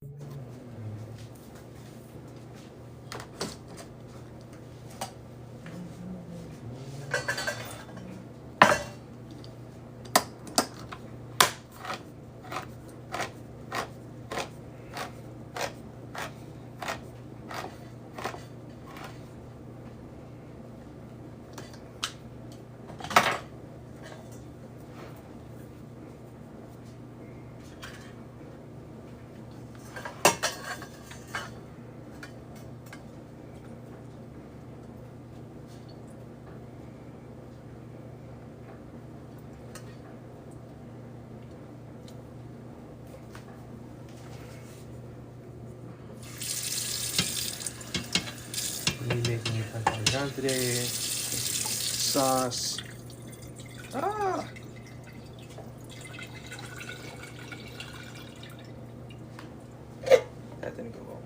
Making a Parmesan today. Sauce. Ah! That didn't go well.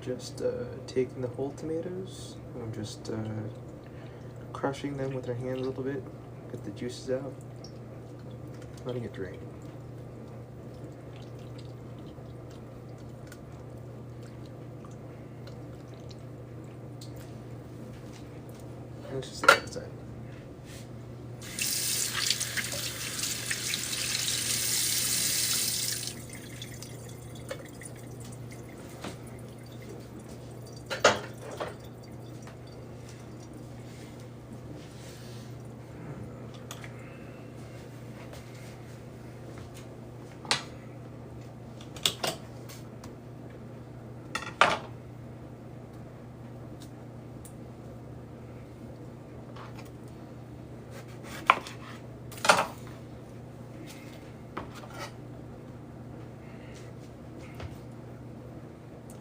Just taking the whole tomatoes, and I'm just crushing them with our hands a little bit, get the juices out, letting it drain. And it's just the outside.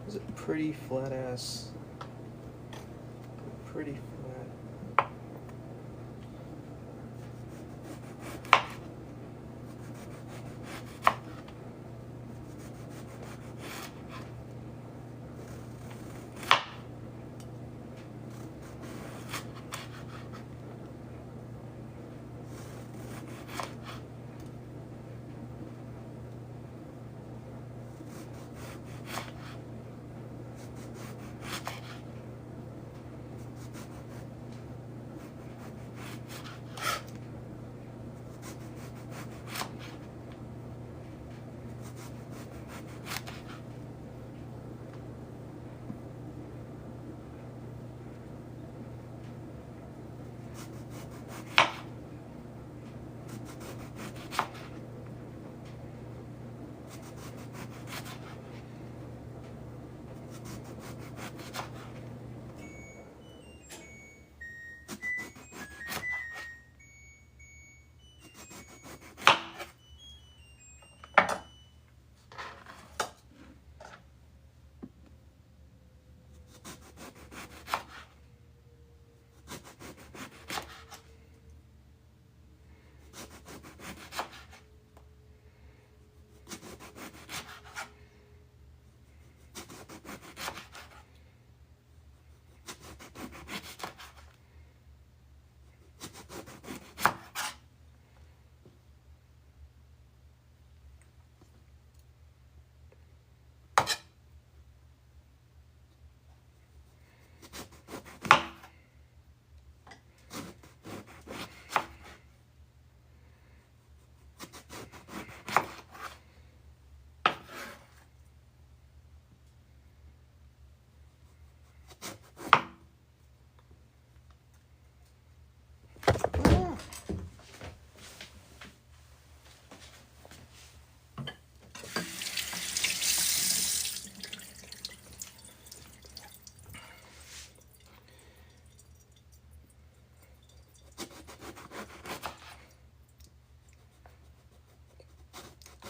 It's a pretty flat ass, pretty flat.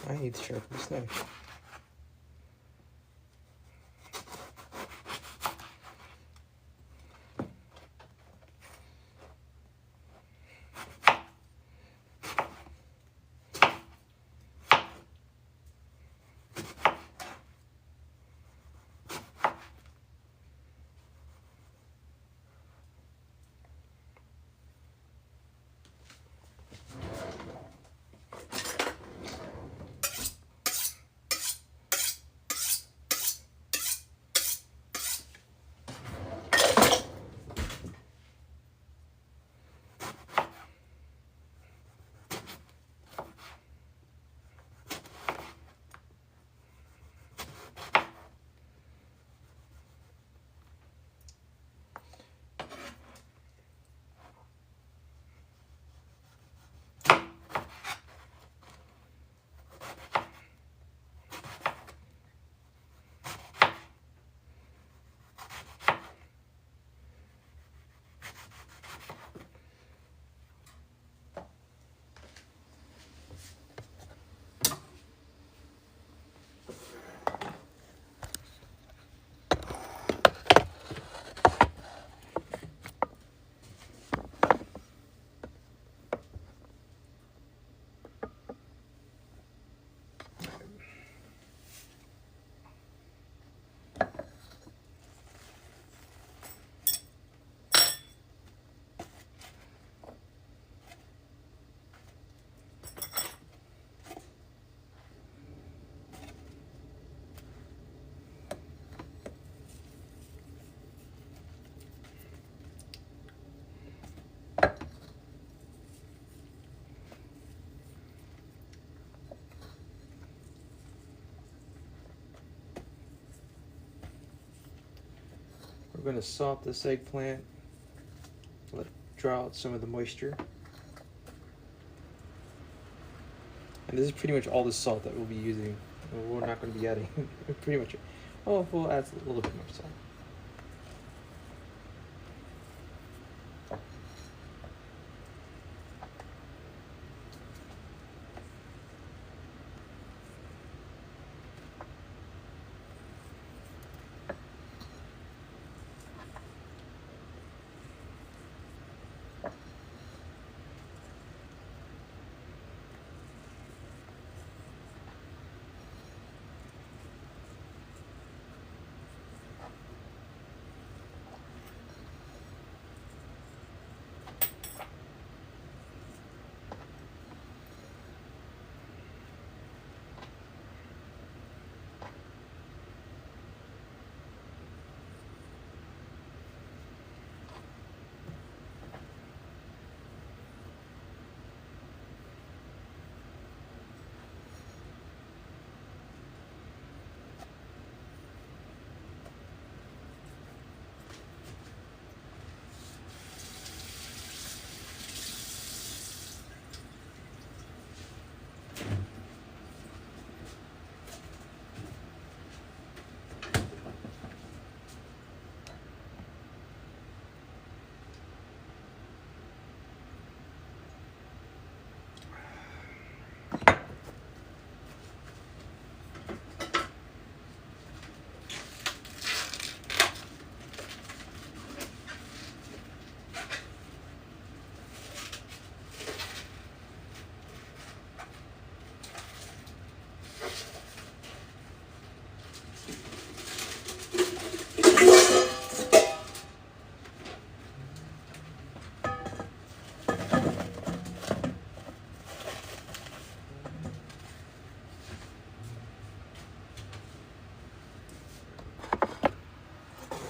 I need to sharpen this knife. We're going to salt this eggplant, let it draw out some of the moisture. And this is pretty much all the salt that we'll be using. We're not going to be adding pretty much. Oh, we'll add a little bit more salt.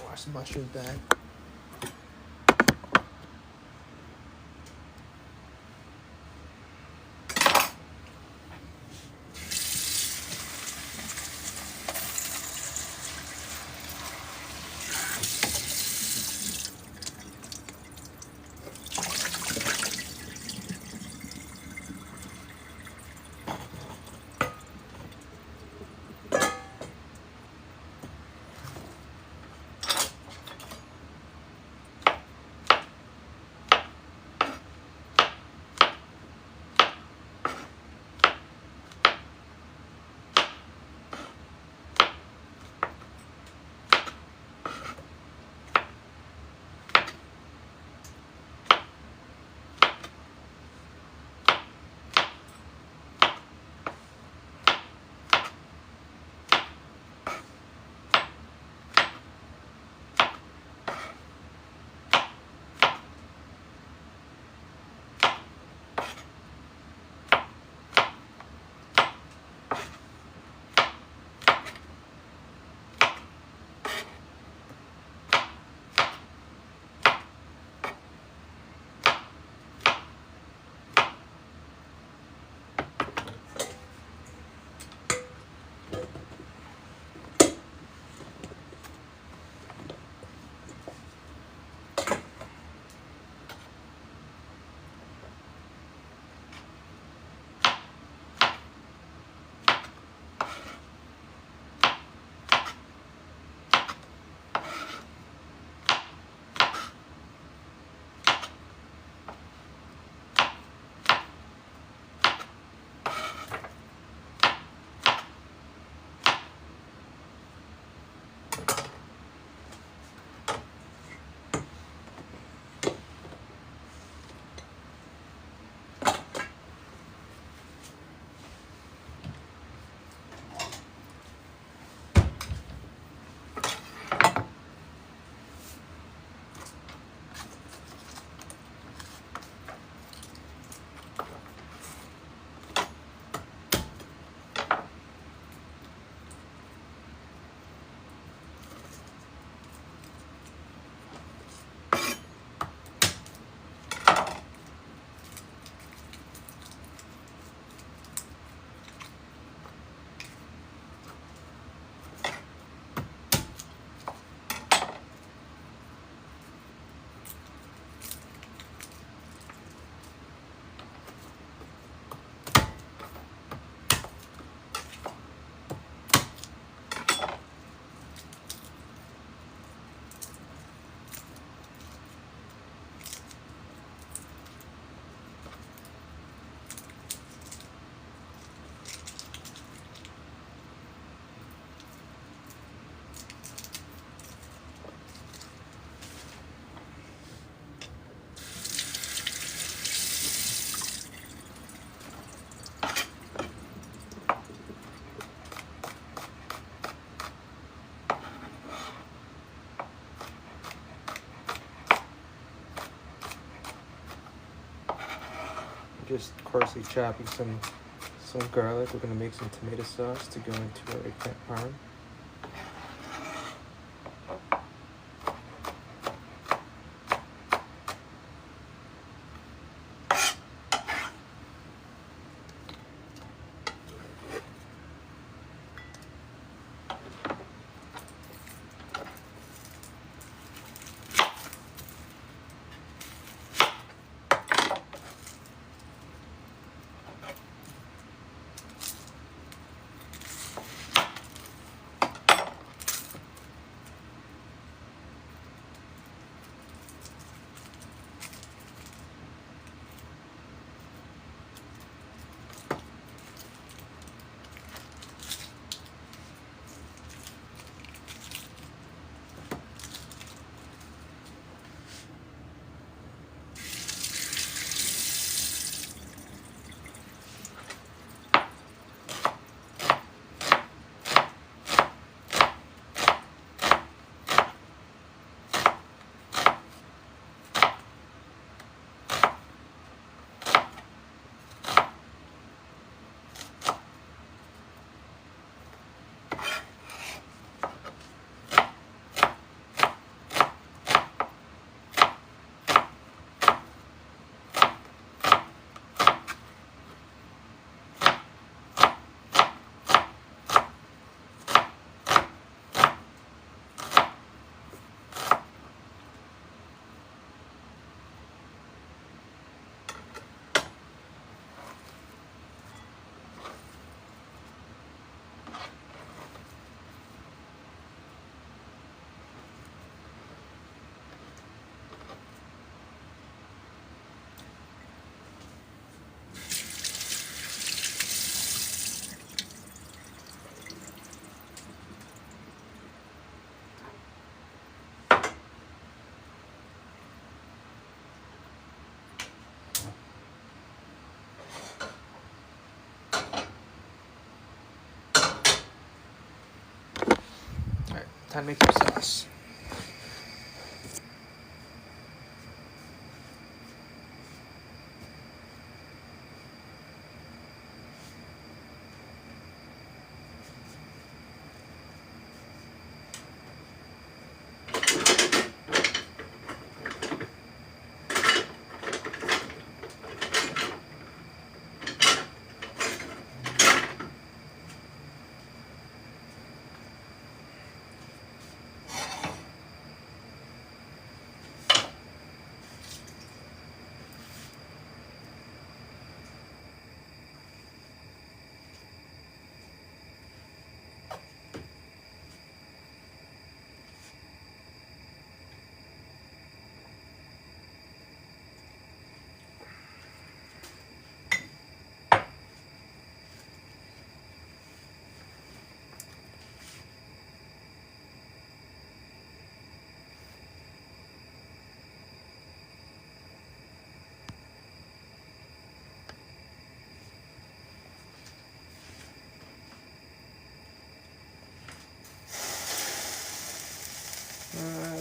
Wash the mushrooms back. Just coarsely chopping some garlic. We're gonna make some tomato sauce to go into our eggplant parm. Alright, time to make your sauce.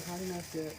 Probably not yet.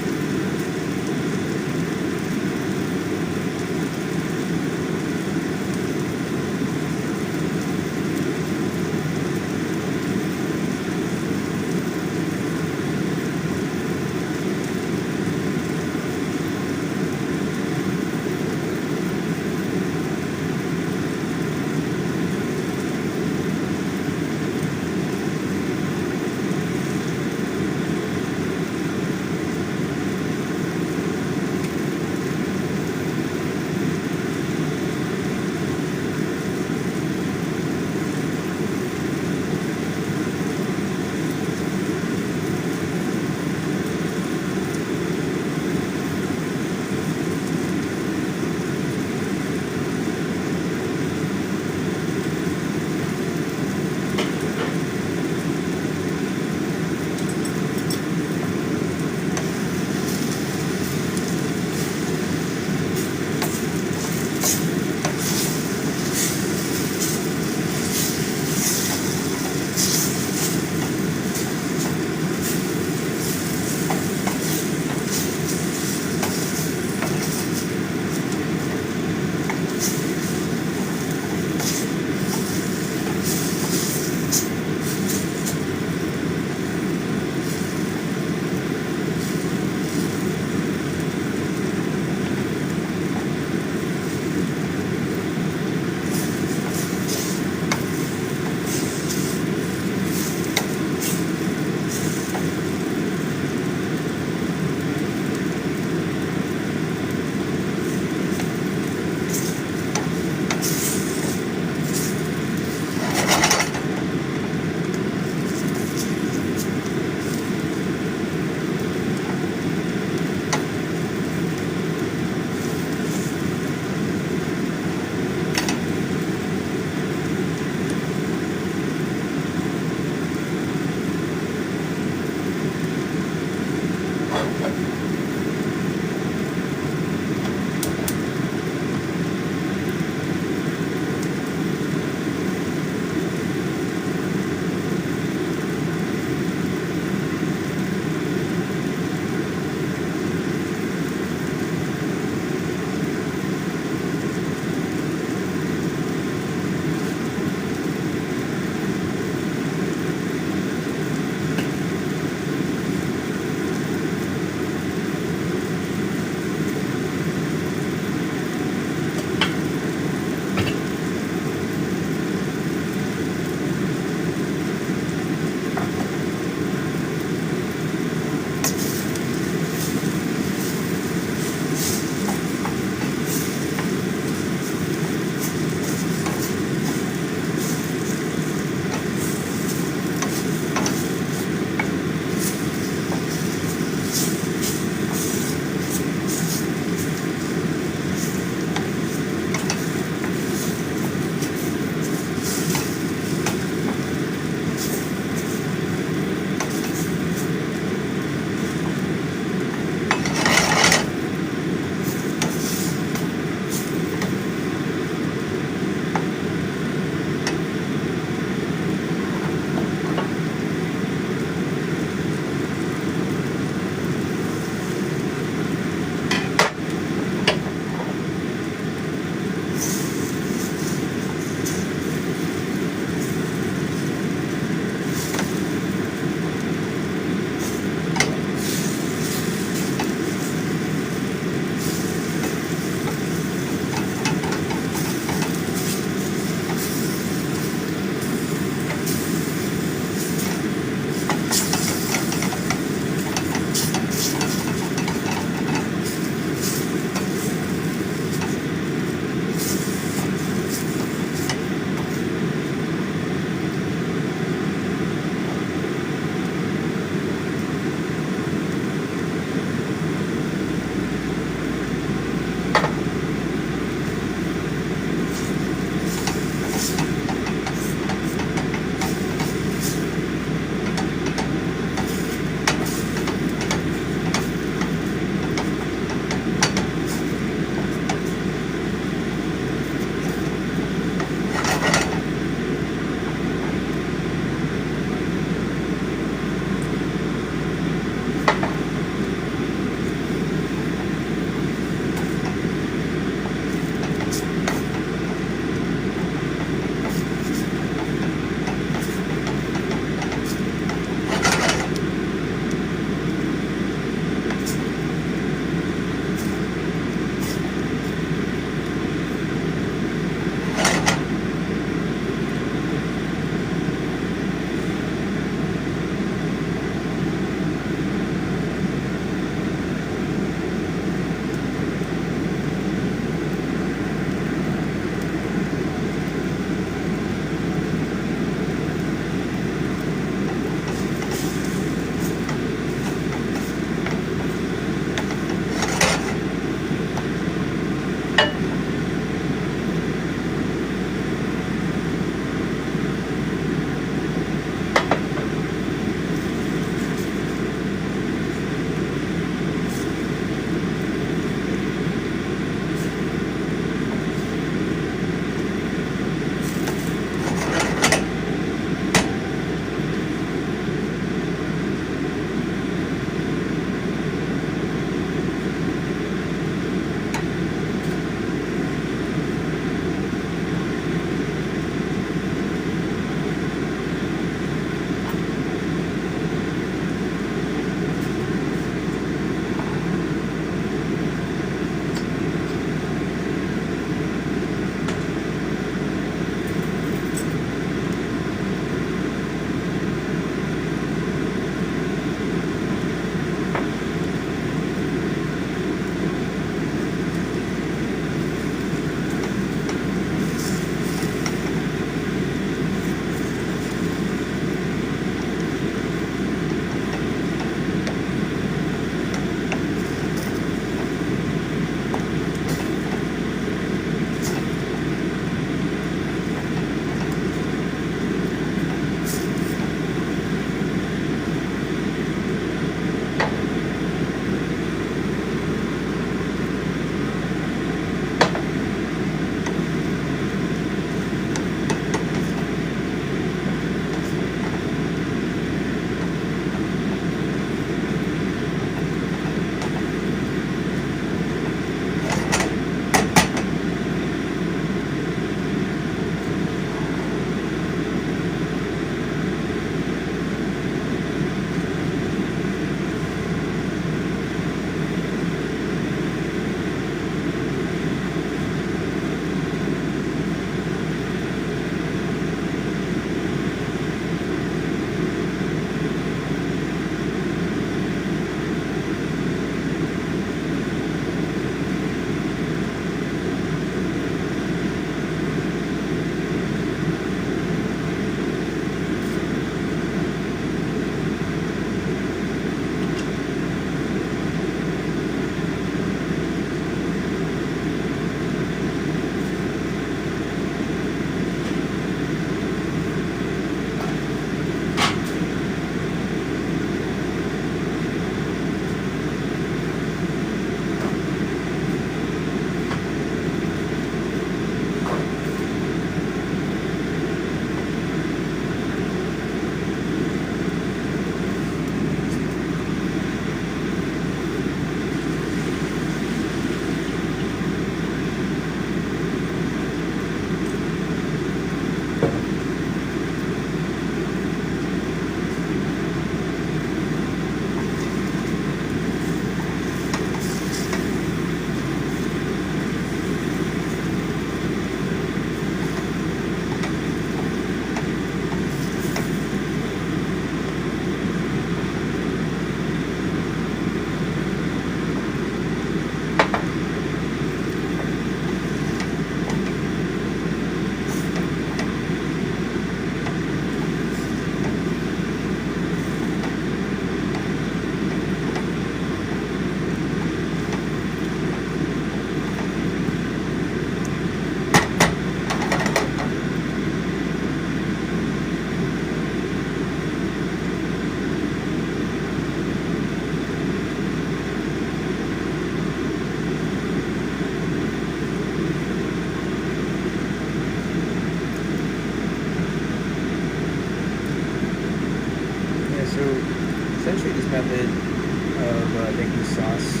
making sauce.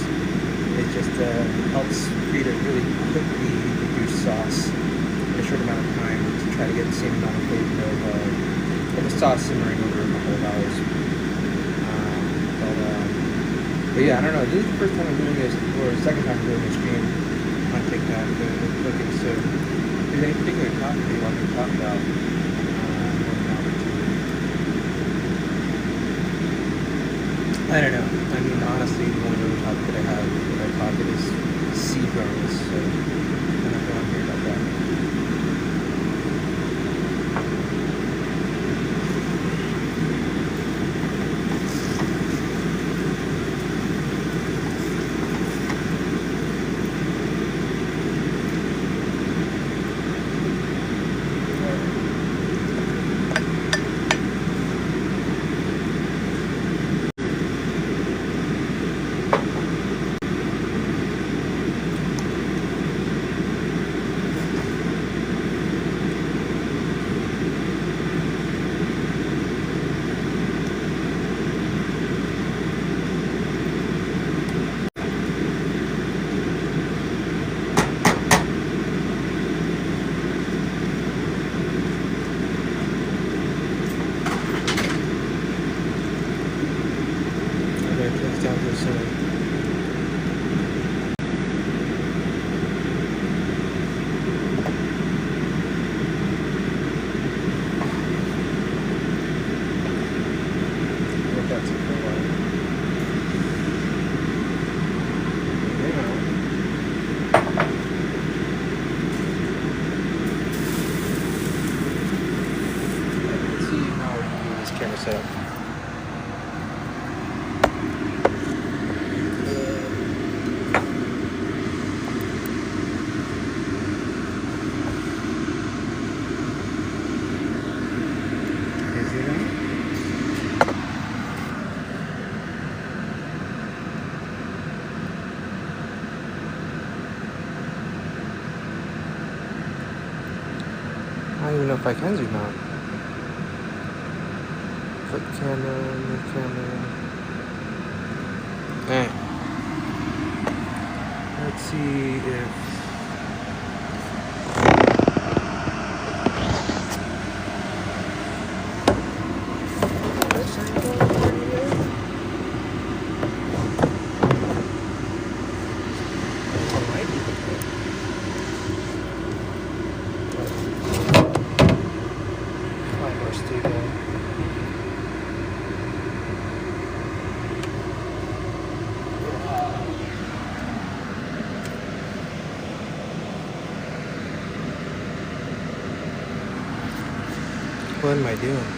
It just helps create a really quickly reduced sauce in a short amount of time to try to get the same amount of flavor of the sauce simmering over a couple of hours. But yeah, I don't know. This is the first time I'm doing this, or the second time I'm doing this stream on TikTok cooking. So, if there's any particular topic you want me to talk about, I don't know. I mean, honestly, the only other topic that I have in my pocket is seed garners, so I'm not going to hear about that. I don't even know if I can zoom out. Flip camera, move camera. Alright. Let's see if... What am I doing?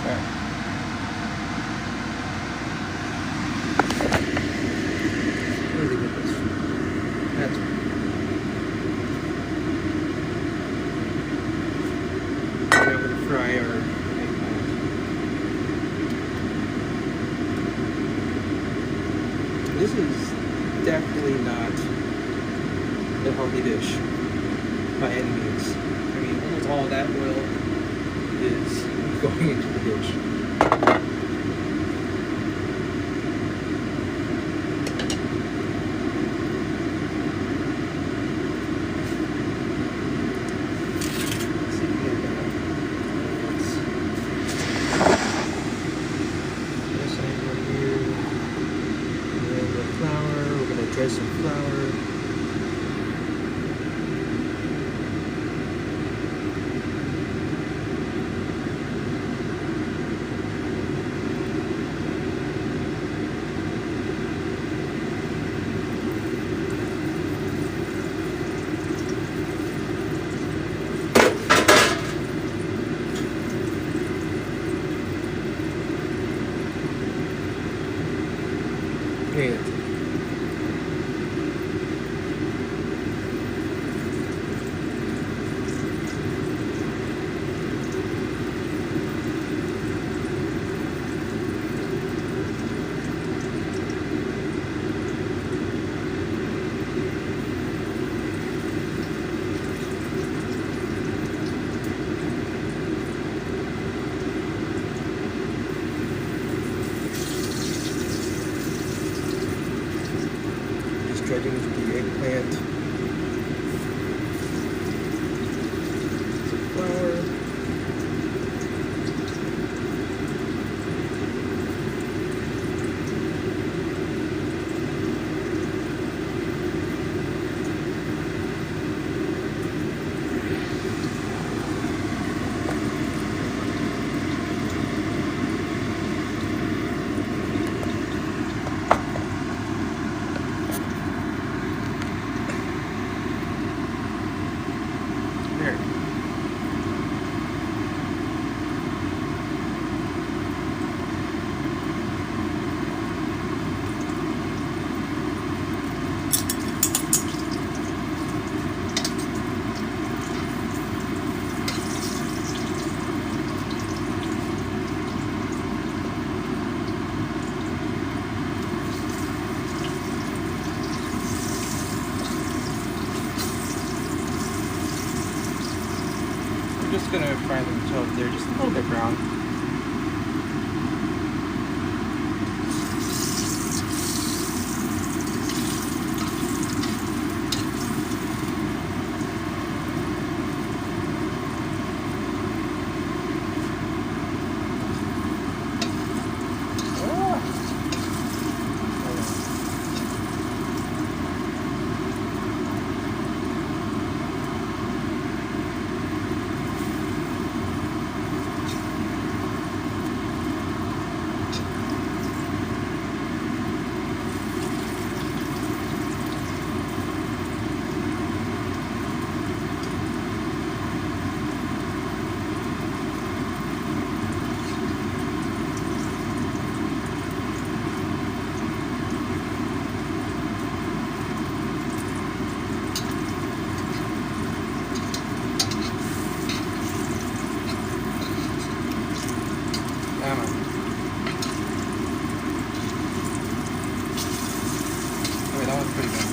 Alright. Where did I get this from? That's right. I'm gonna fry our eggplant. This is definitely not a healthy dish by any means. I mean, almost all that oil is going into the dish. Let's see if we get that. This egg right here. And then the flour. We're gonna dry some flour. Okay. settings with the eggplant. Some flour. There. I'm just gonna fry them until they're just a little bit brown. Ah! Come on. Wait, that one's pretty good.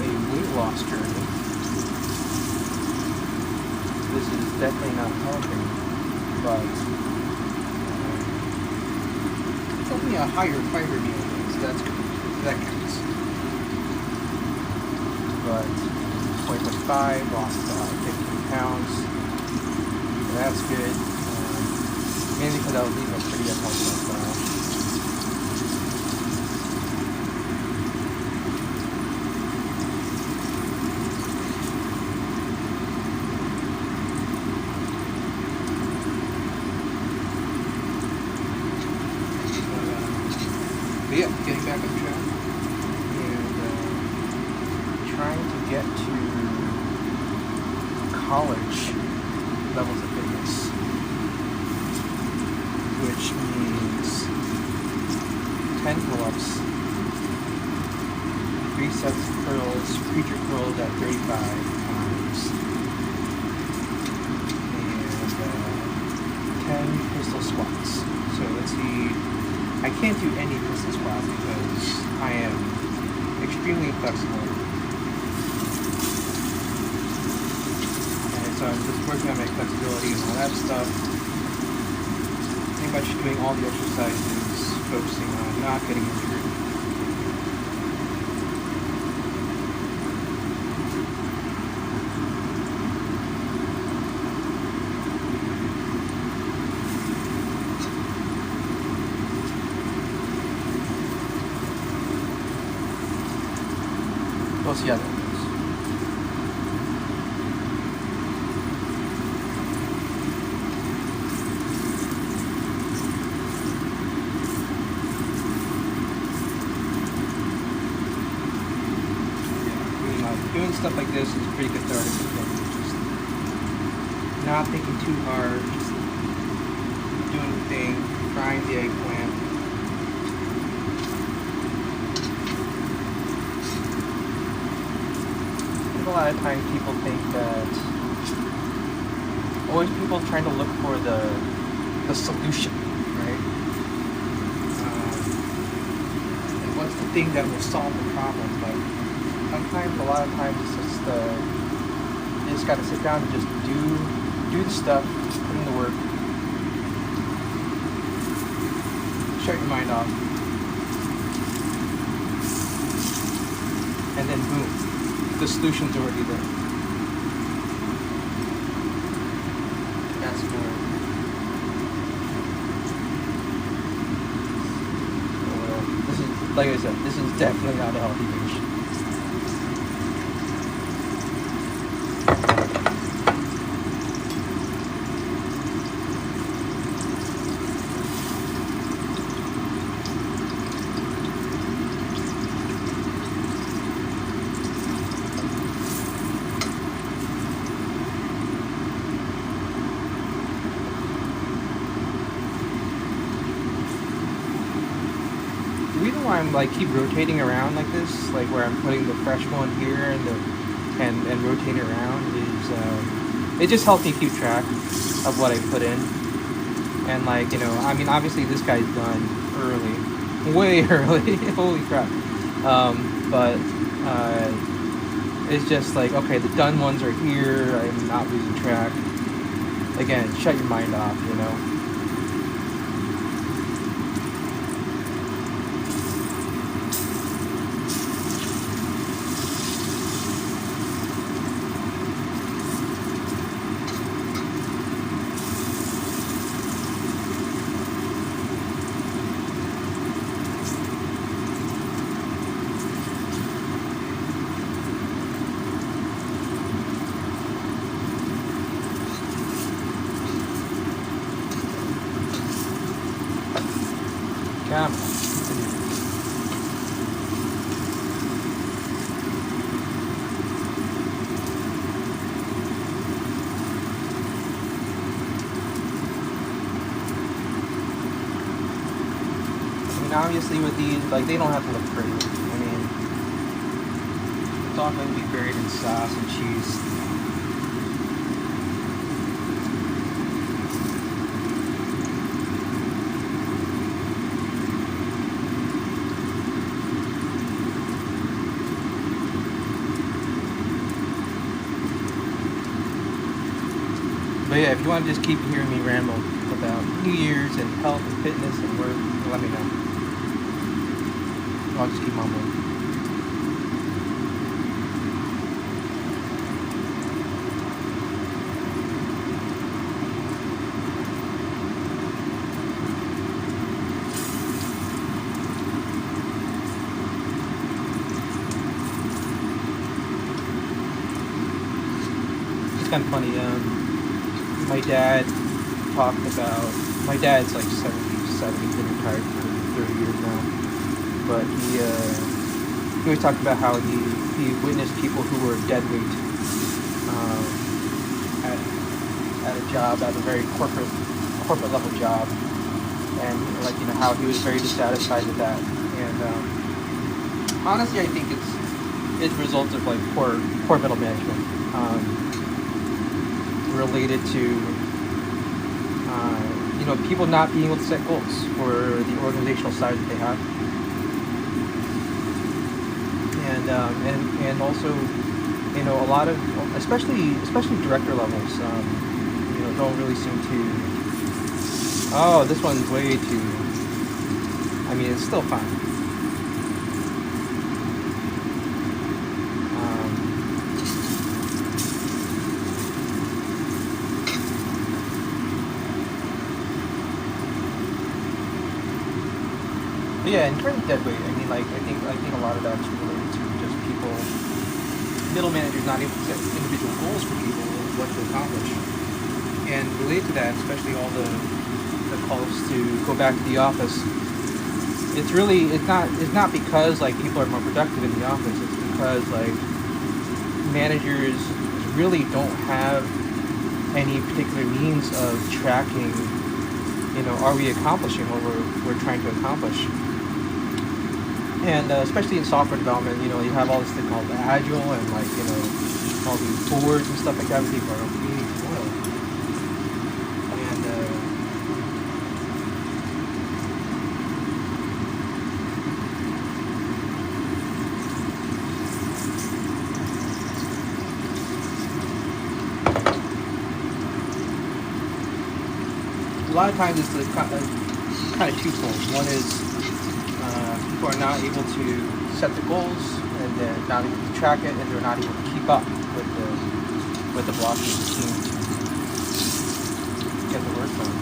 a weight loss journey, this is definitely not healthy, but it's definitely a higher fiber meal, so that counts. But 2025, lost 15 pounds, so that's good. Mainly because I was eating a pretty unhealthy lifestyle. But yeah, getting back on track and trying to get to college levels of fitness, which means 10 pull-ups, 3 sets of curls, preacher curls at 35 times, and 10 pistol squats. So let's see. I can't do any pistol squats because I am extremely flexible. And so I'm just working on my flexibility and all that stuff. Pretty much doing all the exercises, focusing on not getting injured. We'll see how that goes. Doing stuff like this is pretty cathartic. Just not thinking too hard, just doing the thing, frying the eggplant. A lot of times people think that always people trying to look for the solution, right? And what's the thing that will solve the problem? But sometimes, a lot of times, it's just you just gotta sit down and just do the stuff, put in the work, shut your mind off, and then boom. The solution's already there. That's cool. Well, this is, like I said, this is definitely not a healthy dish. The reason why I'm like keep rotating around like this, like where I'm putting the fresh one here and rotating around, is it just helps me keep track of what I put in. And like, you know, I mean, obviously this guy's done early, way early. Holy crap! But it's just like, okay, the done ones are here. I'm not losing track. Again, shut your mind off, you know. Come on. I mean, obviously with these, like, they don't have to look pretty. I mean, it's all going to be buried in sauce and cheese. you want to just keep hearing me ramble about New Year's and health and fitness and work, let me know. I'll just keep mumbling. It's kind of funny. My dad talked about. My dad's like 77. He's been retired for 30 years now. But he always talked about how he witnessed people who were dead weight at a job, at a very corporate level job, and like how he was very dissatisfied with that. And honestly, I think it's a result of like poor middle management. Related to people not being able to set goals for the organizational size that they have, and also a lot of especially director levels don't really seem to. Oh, this one's way too. I mean, it's still fine. But yeah, in terms of dead weight, I mean, like I think a lot of that's related to just people, middle managers not able to set individual goals for people of what to accomplish, and related to that, especially all the calls to go back to the office. It's not because like people are more productive in the office. It's because like managers really don't have any particular means of tracking. Are we accomplishing what we're trying to accomplish? And especially in software development, you have all this thing called Agile and like, all these boards and stuff like that. People are really spoiled. And a lot of times it's kind of twofold. One is people are not able to set the goals, and they're not able to track it, and they're not able to keep up with the velocity of the team to get the work done.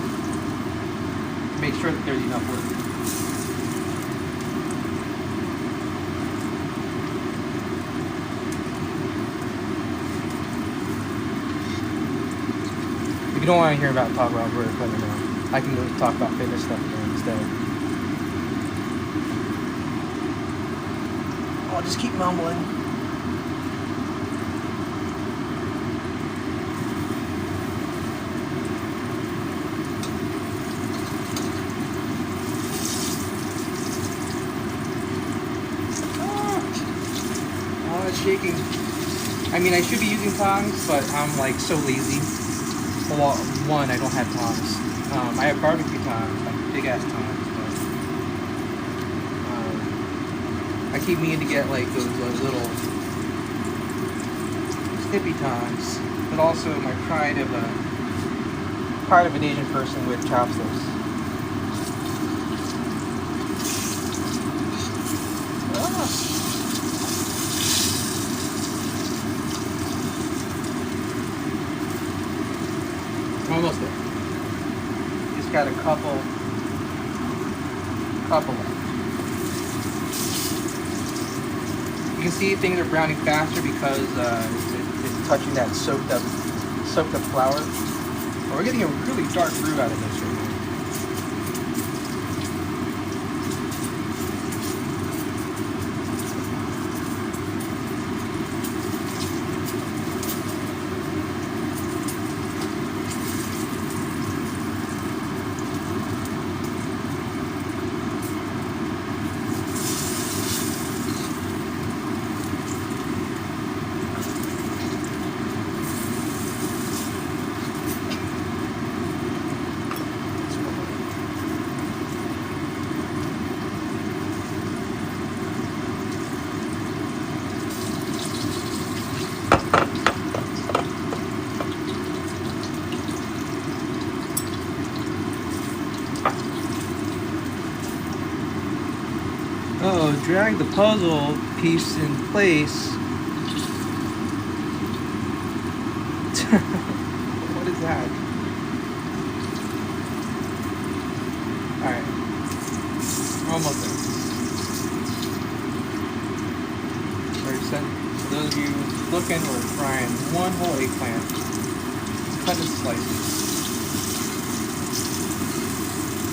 Make sure that there's enough work. If you don't want to hear talk about work, let me know. I can go talk about fitness stuff instead. I'll just keep mumbling. Oh, it's shaking. I mean, I should be using tongs, but I'm like so lazy. Well, one, I don't have tongs. I have barbecue tongs, like big ass tongs. I keep meaning to get like those little snippy tongs, but also my pride of an Asian person with chopsticks. Ah. Almost there. Just got a couple left. You can see things are browning faster because it's touching that soaked up flour. But we're getting a really dark brew out of this right now. Oh, drag the puzzle piece in place. What is that? Alright. Almost there. For those of you looking, we're frying one whole eggplant. Cut in slices.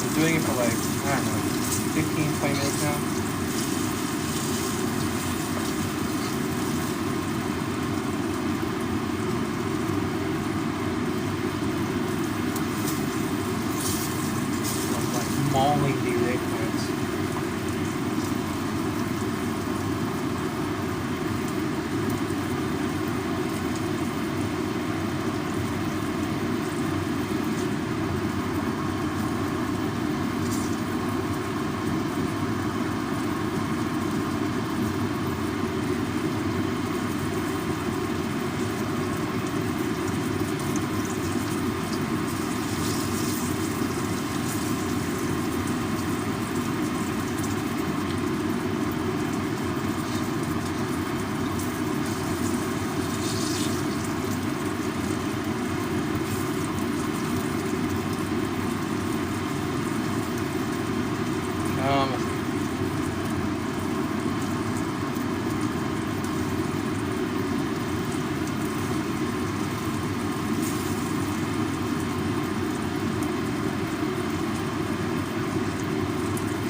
I'm doing it for like, I don't know, 15, 20 minutes now. I'm like mauling these eggplants.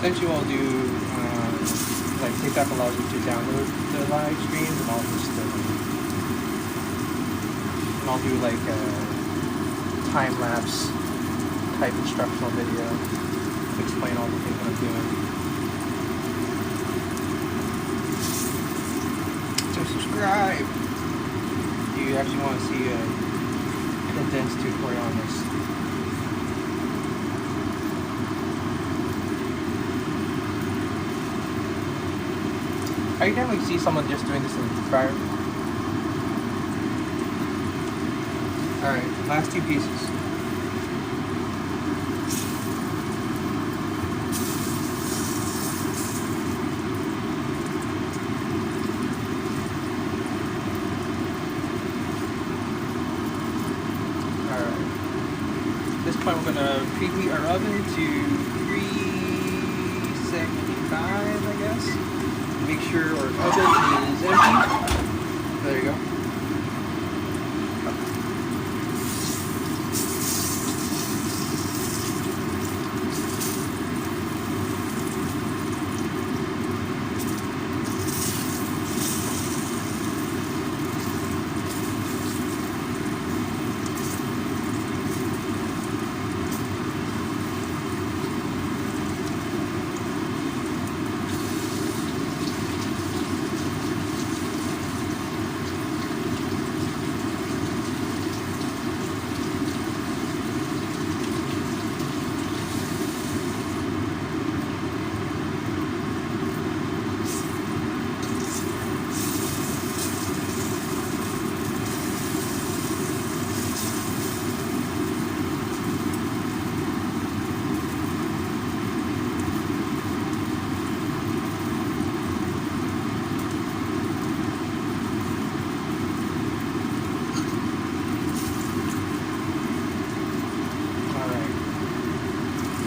Essentially, I'll do like TikTok allows you to download the live streams, and I'll do like a time lapse type instructional video to explain all the things that I'm doing. So subscribe if you actually want to see a condensed tutorial on this. I can definitely see someone just doing this in the fryer. Alright, last two pieces. Alright. At this point we're going to preheat our oven to 375, I guess. Make sure our oven is empty. There you go.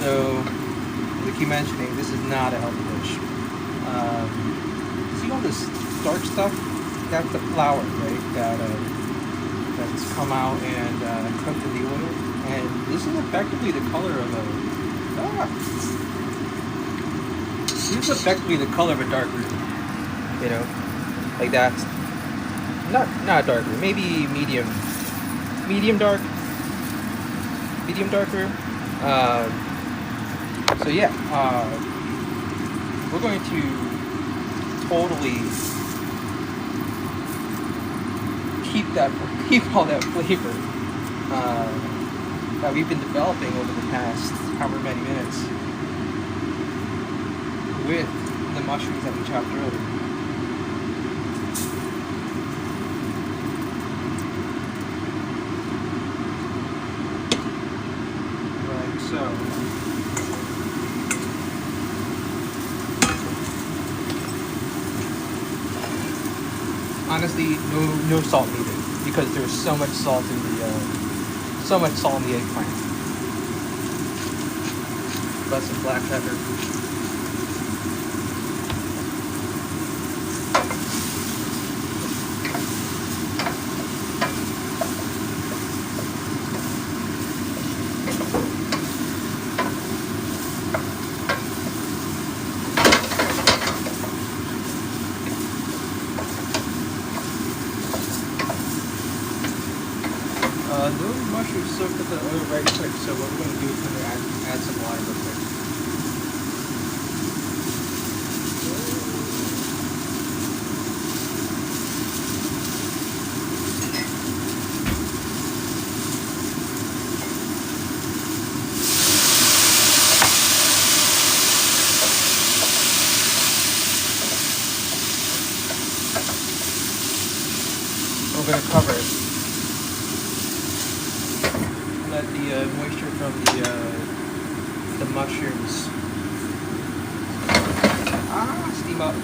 So, we keep mentioning, this is not a healthy dish. See all this dark stuff? That's the flour, right? That's come out and cooked in the oil. And this is effectively the color of this is effectively the color of a dark roux. You know? Like that's not dark roux, maybe medium dark. Medium dark roux. So yeah, we're going to totally keep all that flavor that we've been developing over the past however many minutes with the mushrooms that we chopped earlier. Right, so honestly, no salt needed because there's so much salt in the eggplant. But some black pepper. Those mushrooms soaked up the oil right quick, so what we're going to do is going to add some water real quick. We're going to cover it. Let the moisture from the mushrooms steam up.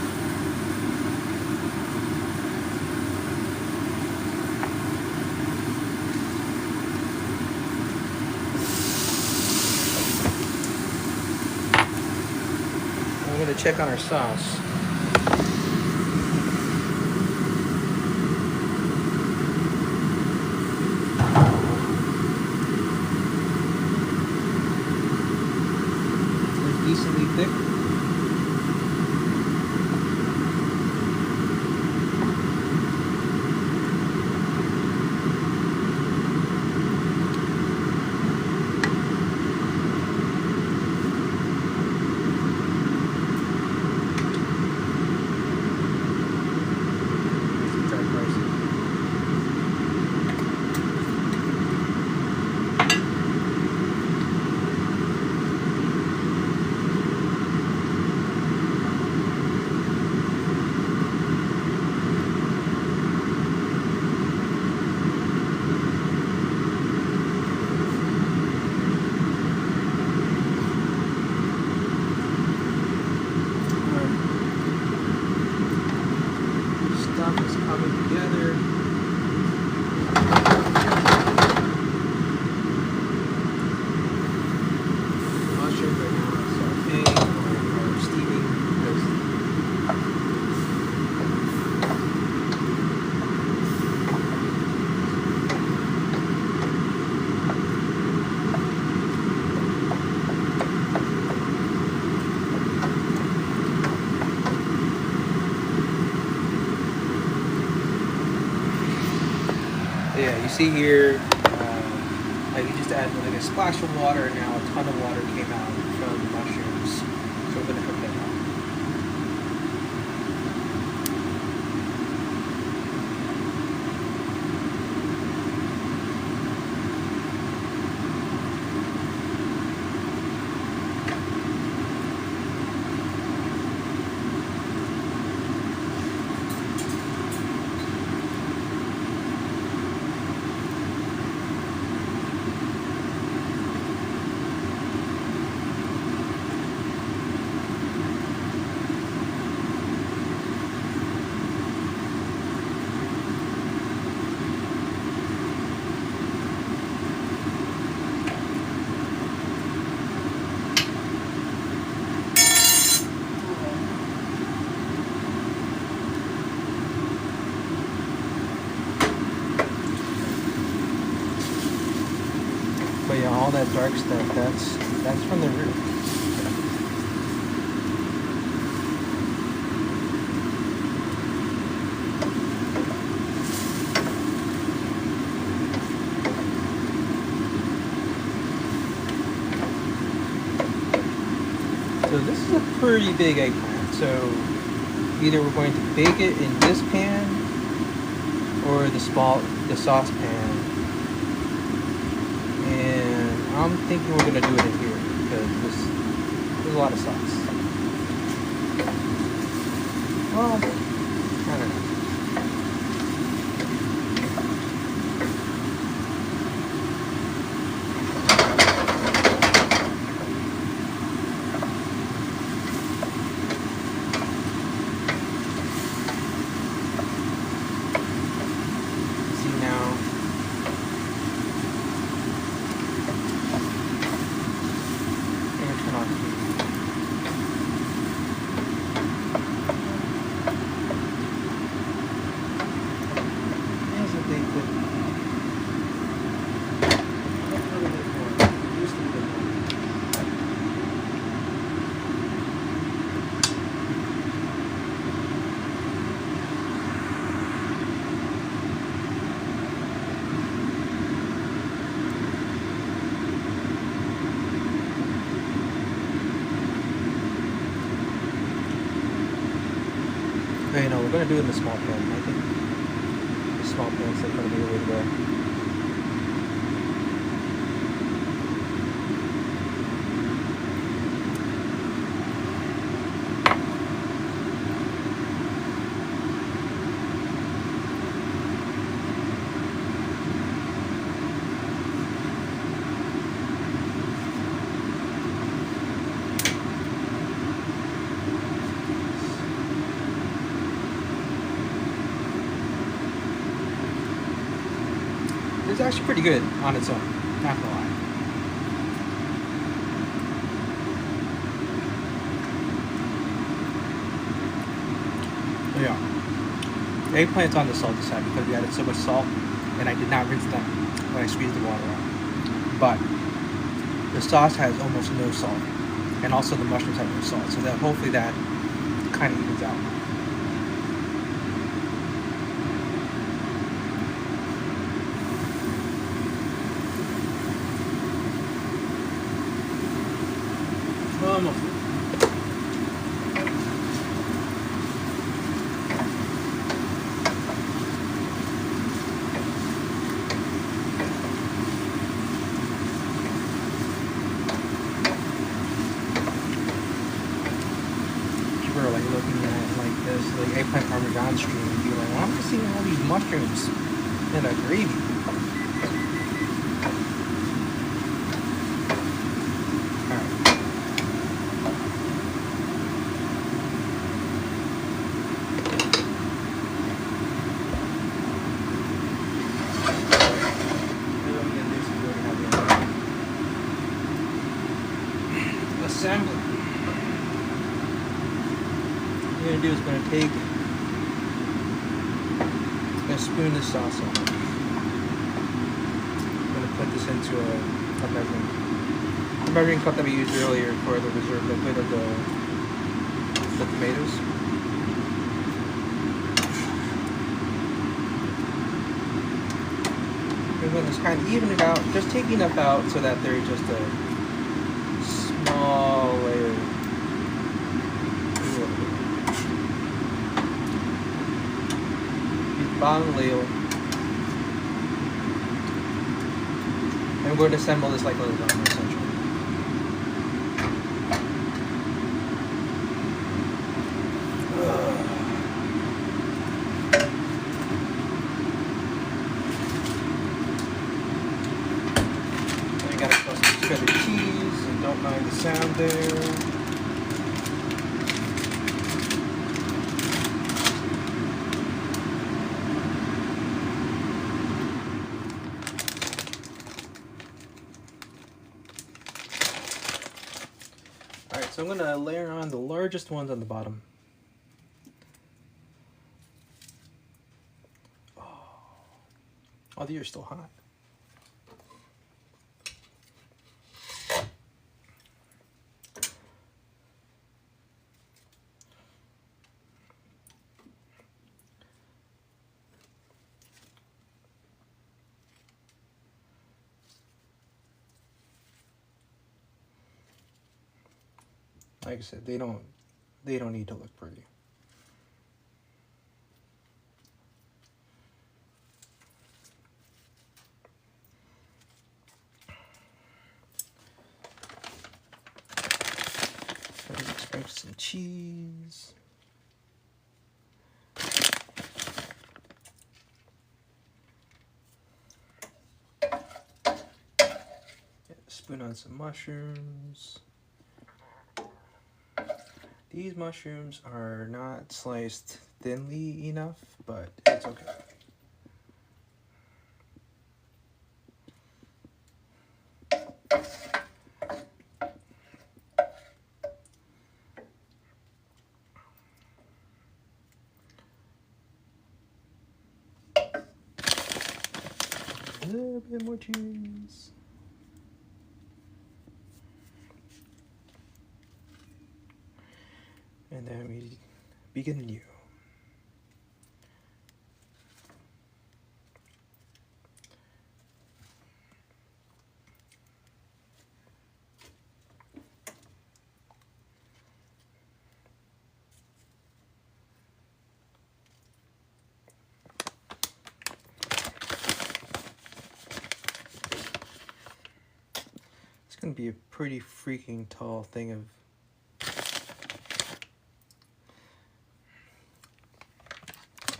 I'm going to check on our sauce. Decently thick. Is coming together. Mushrooms right now are sauteing or steaming. Yeah, you see here, like you just added like a splash of water, and now a ton of water came out from the mushrooms. So we're gonna cook that out. But yeah, all that dark stuff, that's from the root. So this is a pretty big eggplant. So either we're going to bake it in this pan or the saucepan. And I'm thinking we're gonna do it in here because there's a lot of sauce. Well, I don't know. Hey, no, we're gonna do it in the small pan. I think the small pan's like gonna be the way to go. It's actually pretty good on its own, not gonna lie. Yeah. Eggplant's on the salty side because we added so much salt and I did not rinse them when I squeezed the water out. But the sauce has almost no salt. And also the mushrooms have no salt. So that hopefully that kind of evens out. Almost. People are like looking at like this, like eggplant Parmesan stream and be like, well, I'm just seeing all these mushrooms in a gravy. Assembly. What we're gonna do is we're gonna take a spoon of sauce on. I'm gonna put this into a measuring cup that we used earlier for the reserve liquid of the tomatoes. We're gonna just kind of even it out, just take enough out so that there's just a small layer. Bottom layer. And we're going to assemble this like a lasagna essentially. I got some shredded cheese, and don't mind the sound there. Alright, so I'm going to layer on the largest ones on the bottom. Oh, these are still hot. Like I said, they don't need to look pretty. Sprinkle some cheese. Spoon on some mushrooms. These mushrooms are not sliced thinly enough, but it's okay. A little bit more cheese. And then we begin anew. gonna be a pretty freaking tall thing of.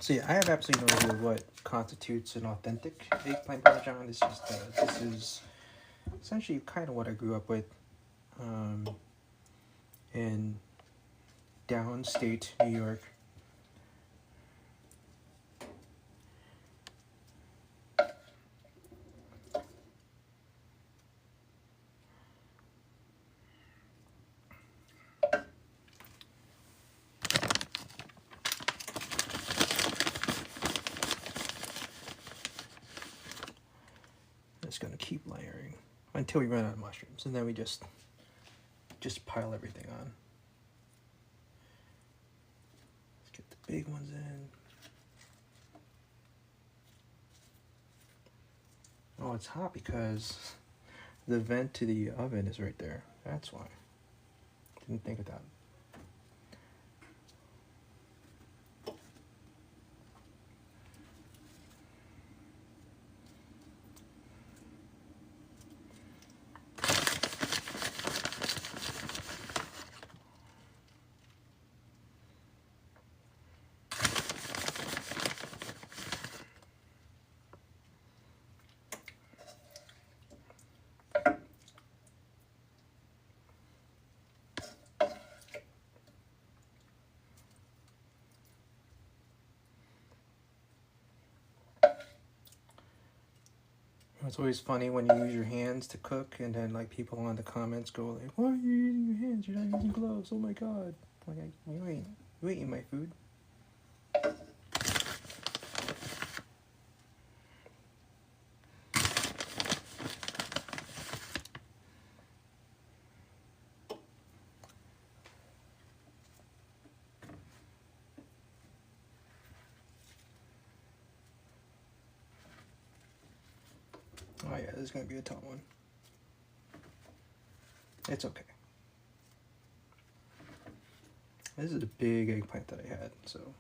So yeah, I have absolutely no idea what constitutes an authentic eggplant parmesan. It's just this is essentially kind of what I grew up with in downstate New York. Just gonna keep layering until we run out of mushrooms, and then we just pile everything on. Let's get the big ones in. Oh, it's hot because the vent to the oven is right there. That's why. Didn't think of that. It's always funny when you use your hands to cook, and then like people on the comments go like, "Why are you using your hands? You're not using gloves. Oh my god!" Like, you ain't eating my food. Oh yeah, this is gonna be a tall one. It's okay. This is a big eggplant that I had, so.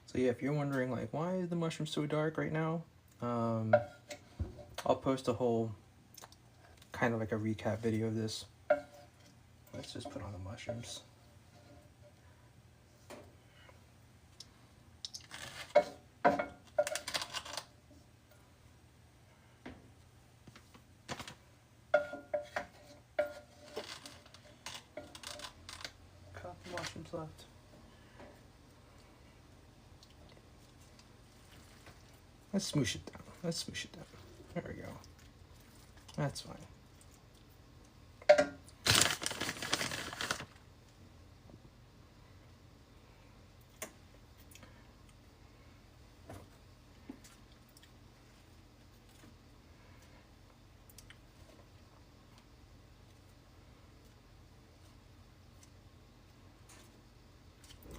So yeah, if you're wondering like why is the mushroom so dark right now, I'll post a whole kind of like a recap video of this. Let's just put on the mushrooms. Couple mushrooms left. Let's smoosh it down. Let's smoosh it down. There we go. That's fine.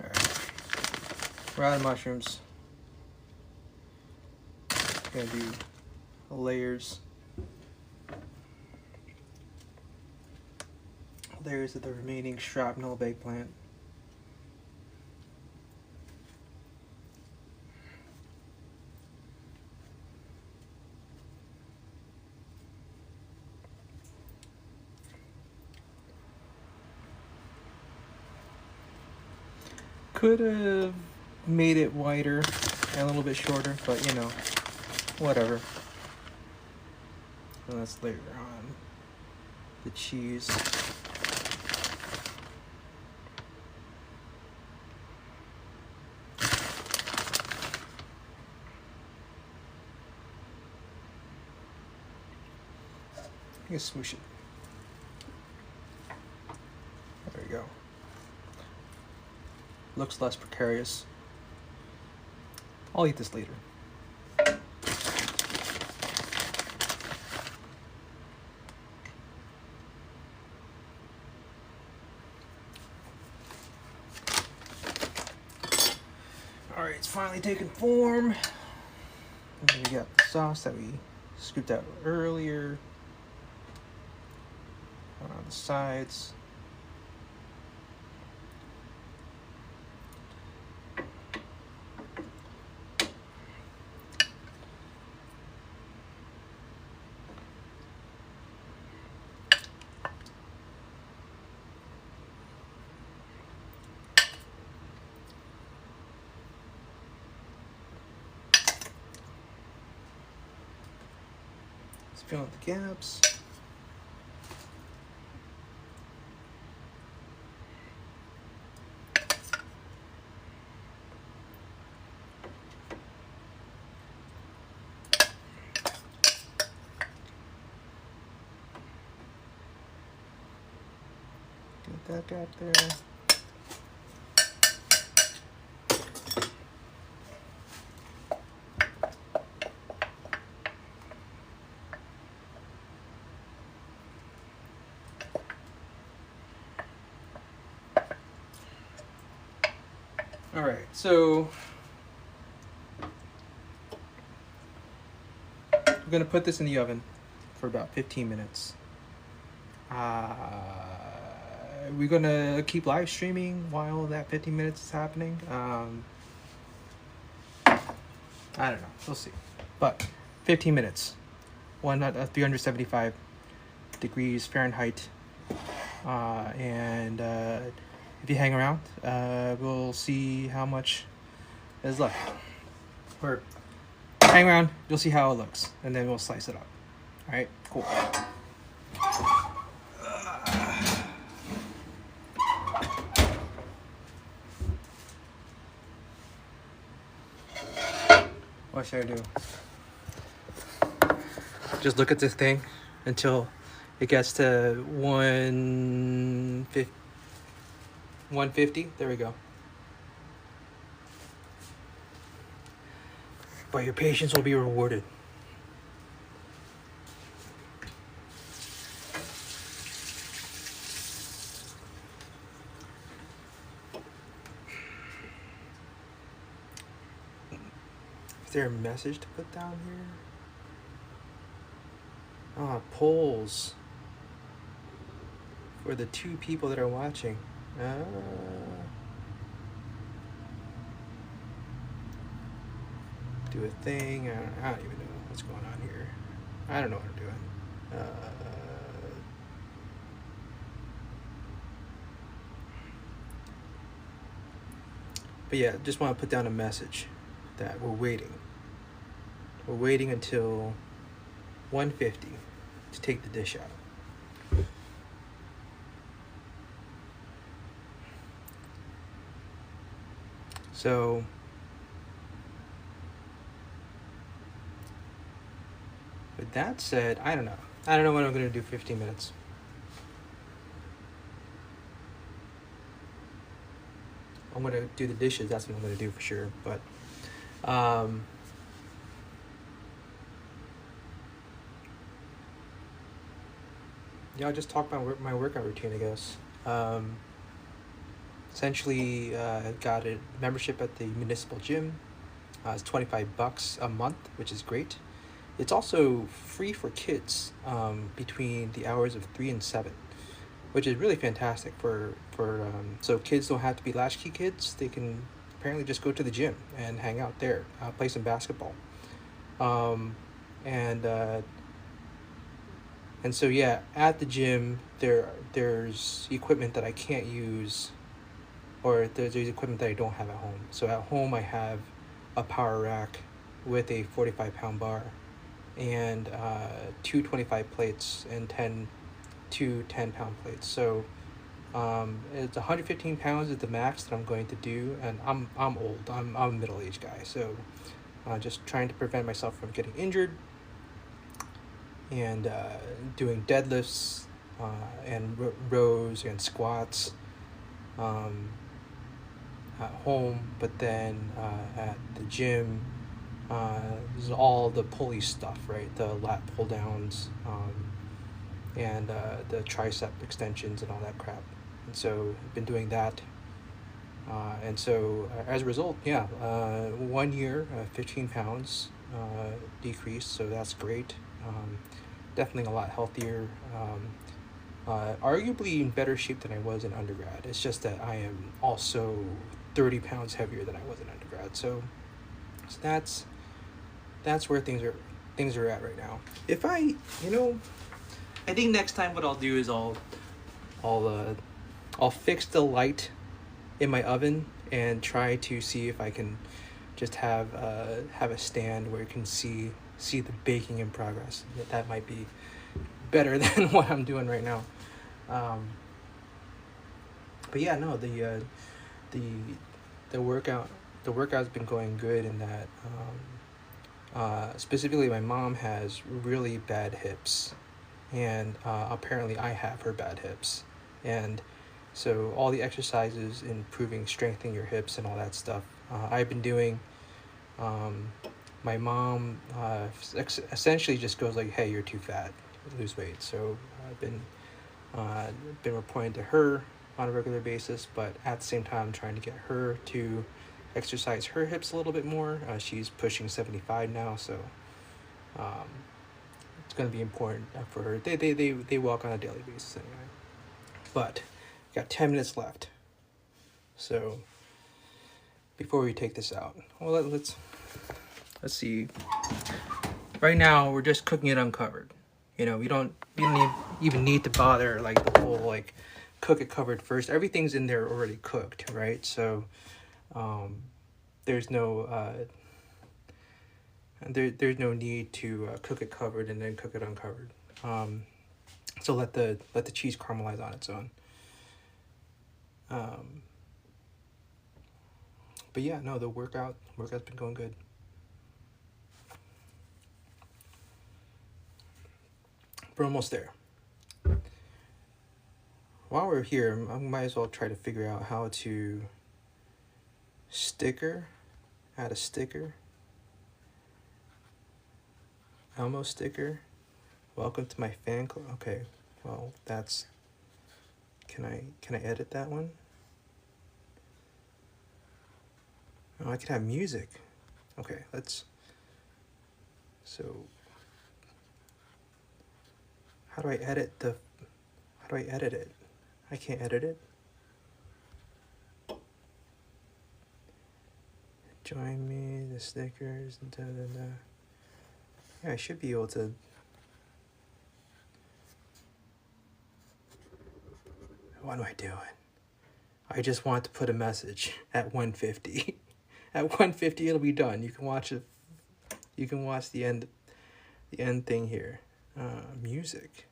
All right. We're out of mushrooms. Gonna do layers of the remaining shrapnel of eggplant. Could have made it wider and a little bit shorter, but you know, whatever. And let's layer on the cheese. You can smoosh it. There you go. Looks less precarious. I'll eat this later. Alright, it's finally taken form. And then we got the sauce that we scooped out earlier. the sides. Let's fill out the gaps. Get that gap there. All right, so we're gonna put this in the oven for about 15 minutes. We're gonna keep live streaming while that 15 minutes is happening. I don't know, we'll see. But 15 minutes, 375 degrees Fahrenheit, and if you hang around, we'll see how much is left. Or hang around, you'll see how it looks, and then we'll slice it up. All right, cool. What should I do? Just look at this thing until it gets to 150. There we go. But your patience will be rewarded. Is there a message to put down here? Polls for the 2 people that are watching. Do a thing. I don't even know what's going on here. I don't know what I'm doing. But yeah, just want to put down a message that we're waiting. We're waiting until 150 to take the dish out. So with that said, I don't know what I'm gonna do 15 minutes. I'm gonna do the dishes, that's what I'm gonna do for sure. But yeah, I'll just talk about my workout routine, I guess. Essentially, got a membership at the municipal gym. It's $25 a month, which is great. It's also free for kids between the hours of 3 and 7, which is really fantastic so kids don't have to be latchkey kids. They can apparently just go to the gym and hang out there, play some basketball. And so yeah, at the gym there's equipment that I can't use, or there's equipment that I don't have at home. So at home I have a power rack with a 45-pound bar and 2 25 plates and 2 10-pound plates. So it's 115 pounds is the max that I'm going to do, and I'm old. I'm a middle-aged guy, so just trying to prevent myself from getting injured, and doing deadlifts and rows and squats at home. But then at the gym, this is all the pulley stuff, right? The lat pull downs and the tricep extensions and all that crap. And so I've been doing that. And so as a result, 1 year, 15 pounds decrease. So that's great. Definitely a lot healthier. arguably in better shape than I was in undergrad. It's just that I am also 30 pounds heavier than I was in undergrad. So that's where things are at right now. If I, I think next time what I'll do is I'll I'll fix the light in my oven and try to see if I can just have a stand where you can see the baking in progress. That might be better than what I'm doing right now. But yeah, no, the workout's been going good in that. Specifically, my mom has really bad hips, and apparently I have her bad hips, and so all the exercises improving, strengthening your hips and all that stuff, I've been doing. My mom essentially just goes like, "Hey, you're too fat, lose weight." So I've been reporting to her on a regular basis, but at the same time, I'm trying to get her to exercise her hips a little bit more. She's pushing 75 now, so it's going to be important for her. They walk on a daily basis anyway. But got 10 minutes left, so before we take this out, well, let's see. Right now, we're just cooking it uncovered. We don't even need to bother like the whole like cook it covered first. Everything's in there already cooked, right? So there's no there's no need to cook it covered and then cook it uncovered. So let the cheese caramelize on its own. But yeah, no, the workout's been going good. We're almost there. While we're here, I might as well try to figure out how to add a sticker. Elmo sticker. Welcome to my fan club. Okay, well that's. Can I edit that one? Oh, I can have music. Okay, so how do I edit it? I can't edit it. Join me, the stickers, da da da. Yeah, I should be able to. What am I doing? I just want to put a message at 150. At 150, it'll be done. You can watch it. You can watch the end thing here. Music.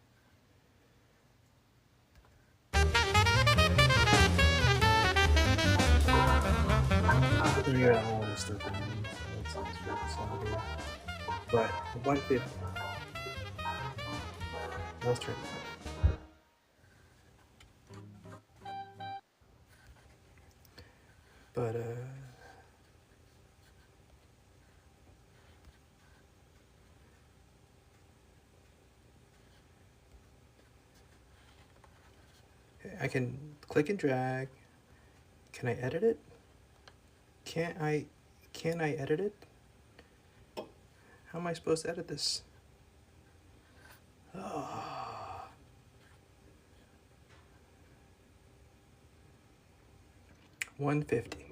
Yeah, all this stuff. But 150. Let's turn it on. But I can click and drag. Can I edit it? Can I edit it? How am I supposed to edit this? Oh. 150.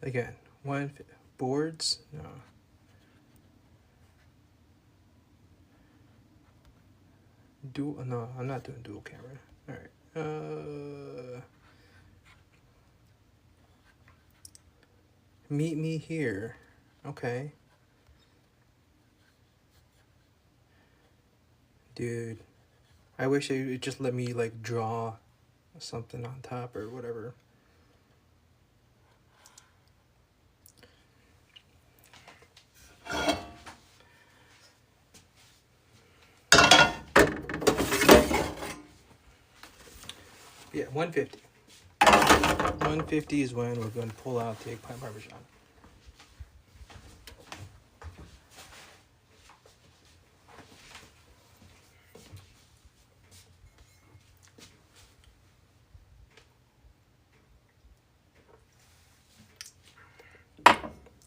Again, boards? No. No, I'm not doing dual camera. All right. Meet me here. Okay. Dude, I wish it would just let me like draw something on top or whatever. Yeah, 150. 150 is when we're going to pull out the eggplant Parmesan.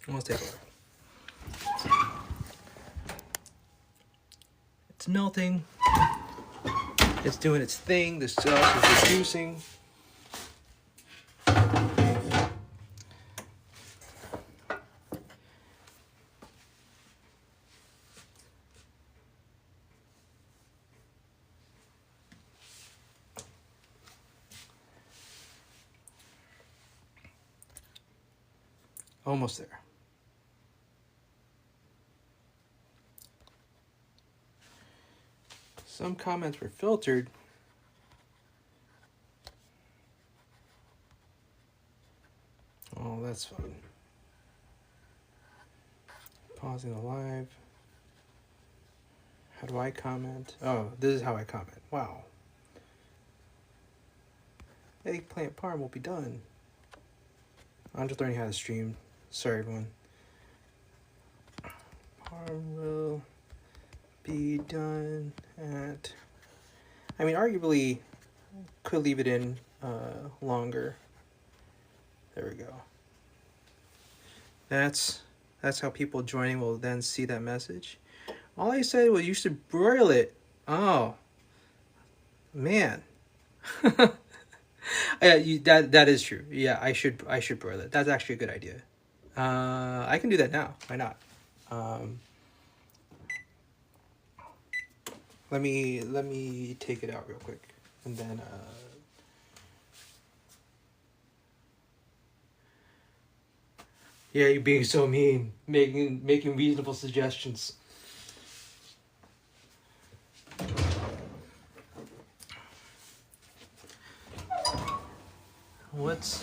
Let's take a look. It's melting. It's doing its thing. The sauce is reducing. Almost there. Some comments were filtered. Oh, that's fun. Pausing the live. How do I comment? Oh, this is how I comment. Wow. Eggplant parm will be done. I'm just learning how to stream. Sorry, everyone. Parm will be done at... I mean, arguably, could leave it in longer. There we go. That's how people joining will then see that message. All I said was you should broil it. Oh, man. Yeah, that is true. Yeah, I should broil it. That's actually a good idea. I can do that now. Why not? Let me take it out real quick, and then yeah, you're being so mean, making reasonable suggestions.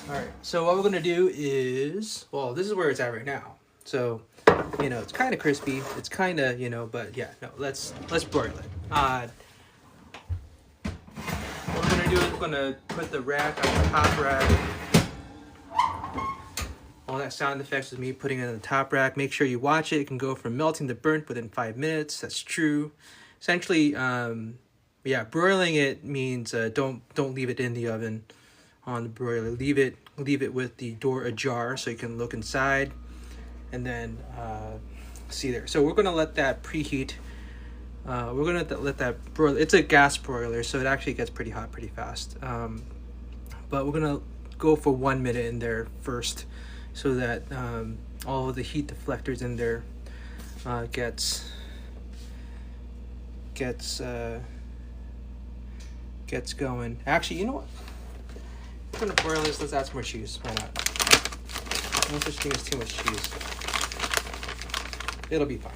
Alright, so what we're gonna do is, well, this is where it's at right now. So, you know, it's kind of crispy. It's kind of, you know, but yeah, no, let's broil it. What we're gonna do is we're gonna put the rack on the top rack. All that sound effects is me putting it on the top rack. Make sure you watch it. It can go from melting to burnt within 5 minutes. That's true. Essentially, yeah, broiling it means don't leave it in the oven on the broiler. Leave it with the door ajar so you can look inside, and then see there. So we're gonna let that preheat. We're gonna let that broil. It's a gas broiler, so it actually gets pretty hot pretty fast. But we're gonna go for 1 minute in there first, so that all of the heat deflectors in there gets going. Actually, you know what? We're gonna broil this. Let's add some more cheese. Why not? No such thing as too much cheese. It'll be fine.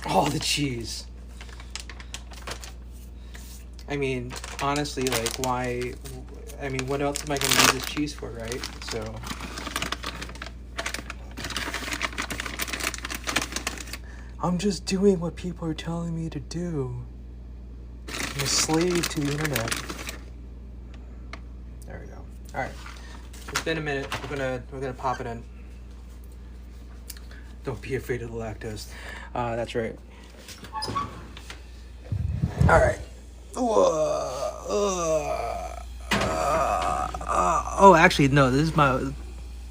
All the cheese. I mean, honestly, like, why? I mean, what else am I going to use this cheese for, right? So, I'm just doing what people are telling me to do. I'm a slave to the internet. There we go. All right, it's been a minute. We're gonna pop it in. Don't be afraid of the lactose. That's right. All right. Oh, actually, no. This is my.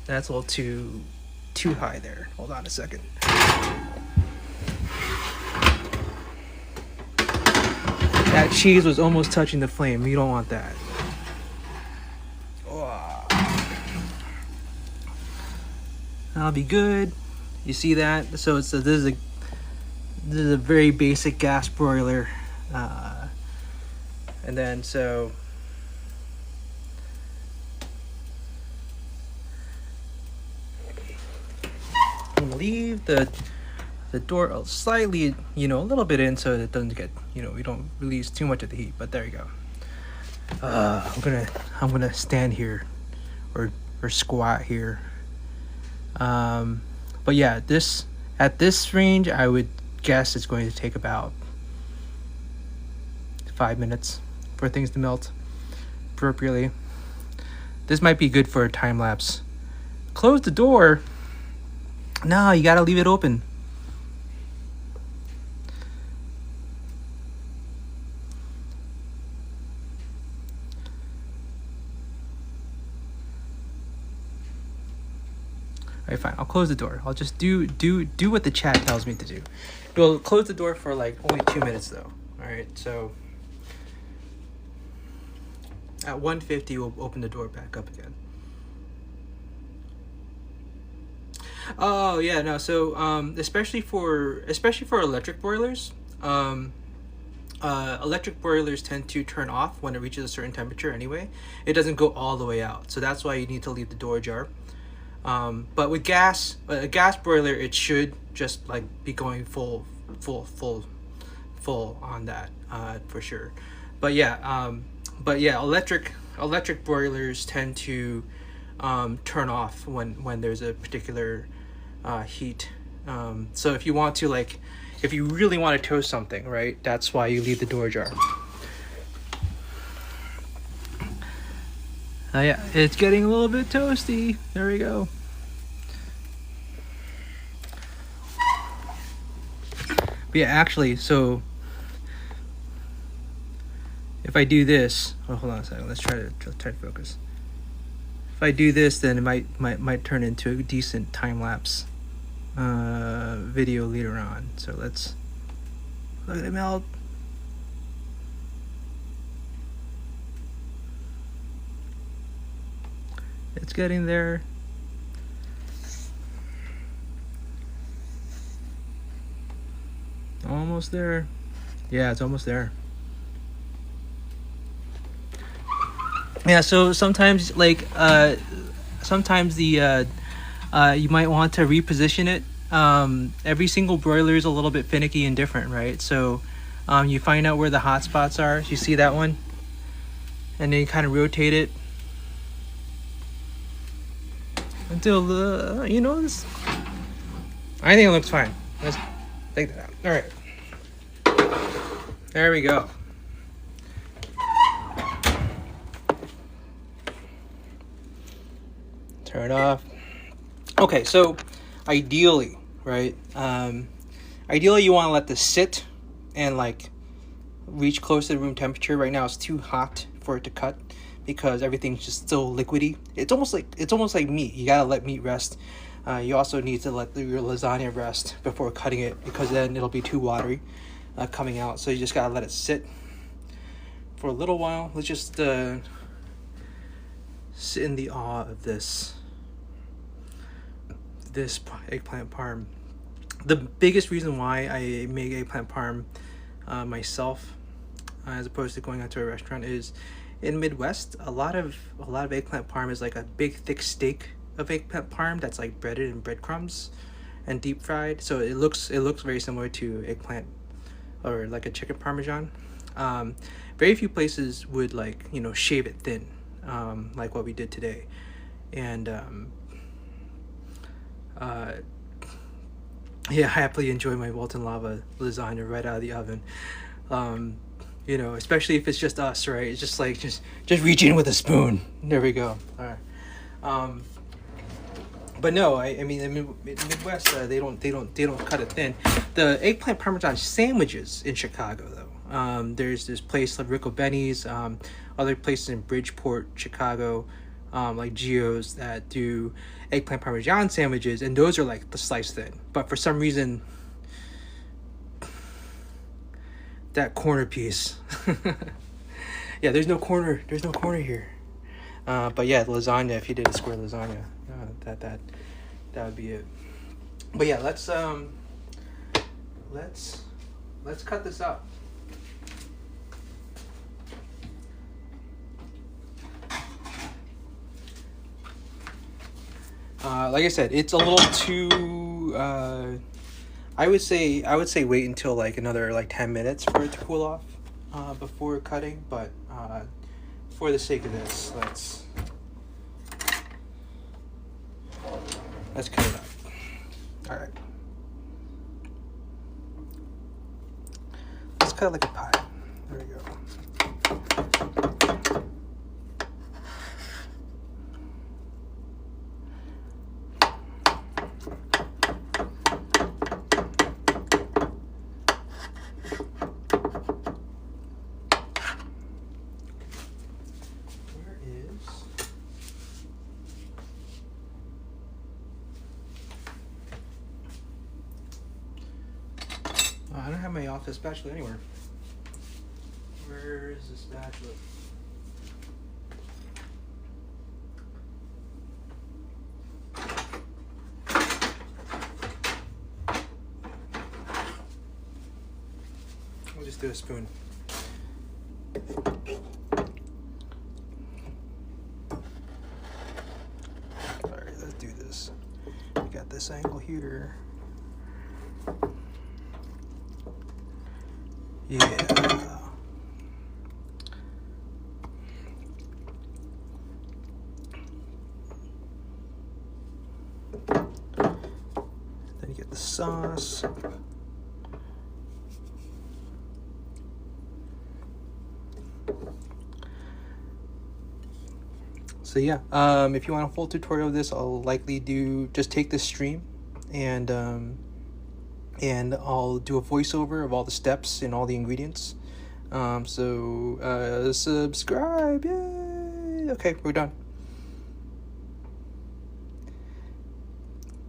That's a little too high there. Hold on a second. That cheese was almost touching the flame. You don't want that. That'll be good. You see that? So this is a very basic gas broiler, and then so I'm gonna leave the door slightly, you know, a little bit in so it doesn't get, you know, we don't release too much of the heat. But there you go. I'm gonna stand here or squat here. But yeah, at this range, I would guess it's going to take about 5 minutes for things to melt appropriately. This might be good for a time lapse. Close the door. No, you gotta leave it open. All right, fine. I'll close the door. I'll just do what the chat tells me to do. We'll close the door for like only 2 minutes though. All right, so at 1:50 we'll open the door back up again. Oh yeah, no. So especially for electric boilers, electric boilers tend to turn off when it reaches a certain temperature. Anyway, it doesn't go all the way out, so that's why you need to leave the door ajar. But with gas, a gas broiler, it should just like be going full on that for sure. But yeah, electric broilers tend to turn off when there's a particular heat. So if you want to if you really want to toast something, right, that's why you leave the door ajar. Yeah, it's getting a little bit toasty. There we go. But yeah, actually, so if I do this, hold on a second. Let's try to focus. If I do this, then it might turn into a decent time lapse video later on. So let's look at it melt. It's getting there. Almost there. Yeah, it's almost there. Yeah, so sometimes sometimes the you might want to reposition it. Every single broiler is a little bit finicky and different, right? So you find out where the hot spots are. You see that one? And then you kind of rotate it until this. I think it looks fine. Let's take that out. All right. There we go. Turn it off. Okay, so ideally, right? Ideally, you want to let this sit and reach close to the room temperature. Right now, it's too hot for it to cut because everything's just still liquidy. It's almost like meat. You gotta let meat rest. You also need to let your lasagna rest before cutting it because then it'll be too watery coming out. So you just gotta let it sit for a little while. Let's just sit in the awe of this eggplant parm. The biggest reason why I make eggplant parm myself as opposed to going out to a restaurant is in Midwest a lot of eggplant parm is like a big thick steak of eggplant parm that's like breaded in breadcrumbs and deep fried, so it looks very similar to eggplant or like a chicken parmesan. Very few places would shave it thin like what we did today. And yeah, I happily enjoy my molten lava lasagna right out of the oven. Especially if it's just us, right? It's just just reach in with a spoon. There we go. All right. But no, I mean in Midwest they don't cut it thin. The eggplant parmesan sandwiches in Chicago though. There's this place like Rico Benny's, other places in Bridgeport, Chicago, like Gio's that do eggplant parmesan sandwiches, and those are like the slice thin. But for some reason, that corner piece, yeah, there's no corner here. But yeah, the lasagna. If you did a square lasagna, that would be it. But yeah, let's cut this up. Like I said, it's a little too. I would say wait until like another 10 minutes for it to cool off before cutting. But for the sake of this, let's cut it up. All right, let's cut it like a pie. There we go. I don't have my office spatula anywhere. Where is the spatula? We'll just do a spoon. Alright, let's do this. We got this angle here. Yeah. Then you get the sauce. So yeah, if you want a full tutorial of this, I'll likely just take this stream and I'll do a voiceover of all the steps and all the ingredients. So subscribe, yay! Okay, we're done.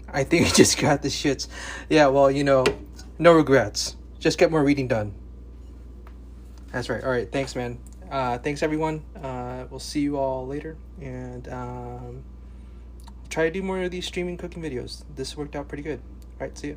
I think I just got the shits. Yeah, well, you know, no regrets. Just get more reading done. That's right. All right, thanks, man. Thanks, everyone. We'll see you all later. And try to do more of these streaming cooking videos. This worked out pretty good. All right, see ya.